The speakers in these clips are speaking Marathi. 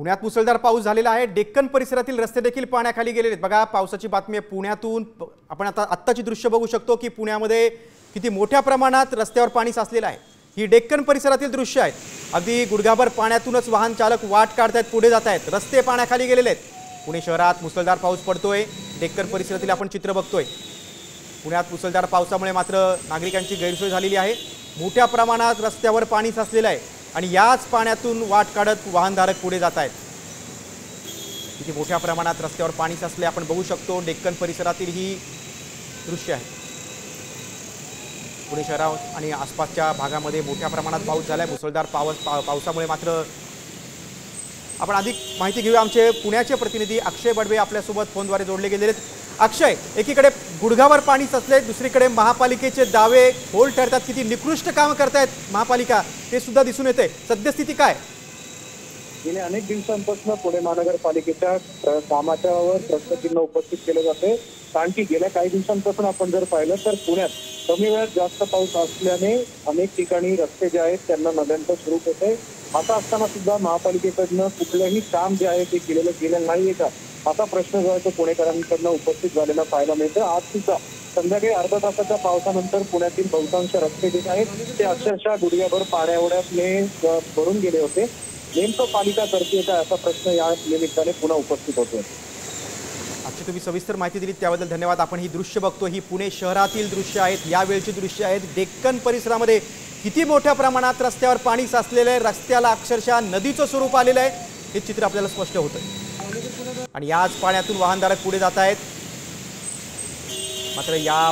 पुण्यात मुसळधार पाऊस झालेला आहे। डेक्कन परिसरातील रस्ते देखील पाण्याखाली गेलेले आहेत। बघा, पावसाची बातमी आहे पुण्यातून। आपण आत्ताची दृश्य बघू शकतो की पुण्यामध्ये किती मोठ्या प्रमाणात रस्त्यावर पाणी साचलेलं आहे। ही डेक्कन परिसरातील दृश्य आहेत। अगदी गुडघाभर पाण्यातूनच वाहन चालक वाट काढतायत, पुढे जात आहेत। रस्ते पाण्याखाली गेलेले आहेत। पुणे शहरात मुसळधार पाऊस पडतोय। डेक्कन परिसरातील आपण चित्र बघतोय। पुण्यात मुसळधार पावसामुळे मात्र नागरिकांची गैरसोय झालेली आहे। मोठ्या प्रमाणात रस्त्यावर पाणी साचलेलं आहे आणि याच पाण्यातून वाट काढत वाहनधारक पुढे जात आहेत। किती मोठ्या प्रमाणात रस्त्यावर पाणी साचले आपण बघू शकतो। डेक्कन परिसरातील ही दृश्य आहे। पुणे शहरात आणि आसपासच्या भागामध्ये मोठ्या प्रमाणात पाऊस झालाय। मुसळधार पावसामुळे मात्र आपण अधिक माहिती घेऊया। आमचे पुण्याचे प्रतिनिधी अक्षय बडवे आपल्यासोबत फोनद्वारे जोडले गेलेले आहेत। अक्षय, एकीकडे गुडघावर पाणी साचले, दुसरीकडे महापालिकेचे दावे होल ठरतात। किती निकृष्ट काम करतायत महापालिका ते सुद्धा दिसून येते। सद्यस्थिती काय? गेल्या अनेक दिवसांपासून पुणे महानगरपालिकेच्या कामाच्यावर प्रश्नचिन्ह उपस्थित केले जाते। कारण की गेल्या काही दिवसांपासून आपण जर पाहिलं तर पुण्यात कमी वेळात जास्त पाऊस असल्याने अनेक ठिकाणी रस्ते जे आहेत त्यांना नद्यांचं स्वरूप होते। असं असताना सुद्धा महापालिकेकडनं कुठलंही काम जे आहे ते गेलेलं नाहीये का, असा प्रश्न जो आहे तो पुणेकरांकडनं उपस्थित झालेला पाहायला मिळतं। आज सुद्धा संध्याकाळी अर्धा तासाच्या पावसानंतर पुण्यातील बहुतांश रस्ते जे आहेत ते अक्षरशः गुडघ्याभर पाण्याएवढ्याने भरून गेले होते। नेमकं पालिका करते का, असा प्रश्न या निमित्ताने पुन्हा उपस्थित होतोय। अक्षय, तुम्ही सविस्तर माहिती दिली त्याबद्दल धन्यवाद। आपण ही दृश्य बघतो, ही पुणे शहरातील दृश्य आहेत, यावेळची दृश्य आहेत। डेक्कन परिसरामध्ये किती मोठ्या प्रमाणात रस्त्यावर पाणी साचलेलं आहे। रस्त्याला अक्षरशः नदीचं स्वरूप आलेलं आहे, हे चित्र आपल्याला स्पष्ट होतं। आणि याच पाण्यातून वाहनधारक पुढे जात आहेत। मात्र या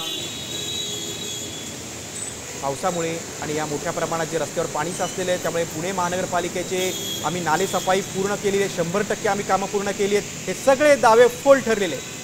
पावसामुळे आणि या मोठ्या प्रमाणात जे रस्त्यावर पाणी साचलेले आहे त्यामुळे पुणे महानगरपालिकेचे आम्ही नाले सफाई पूर्ण केली आहे, 100% आम्ही कामं पूर्ण केली आहेत, हे सगळे दावे फोल ठरलेले आहेत।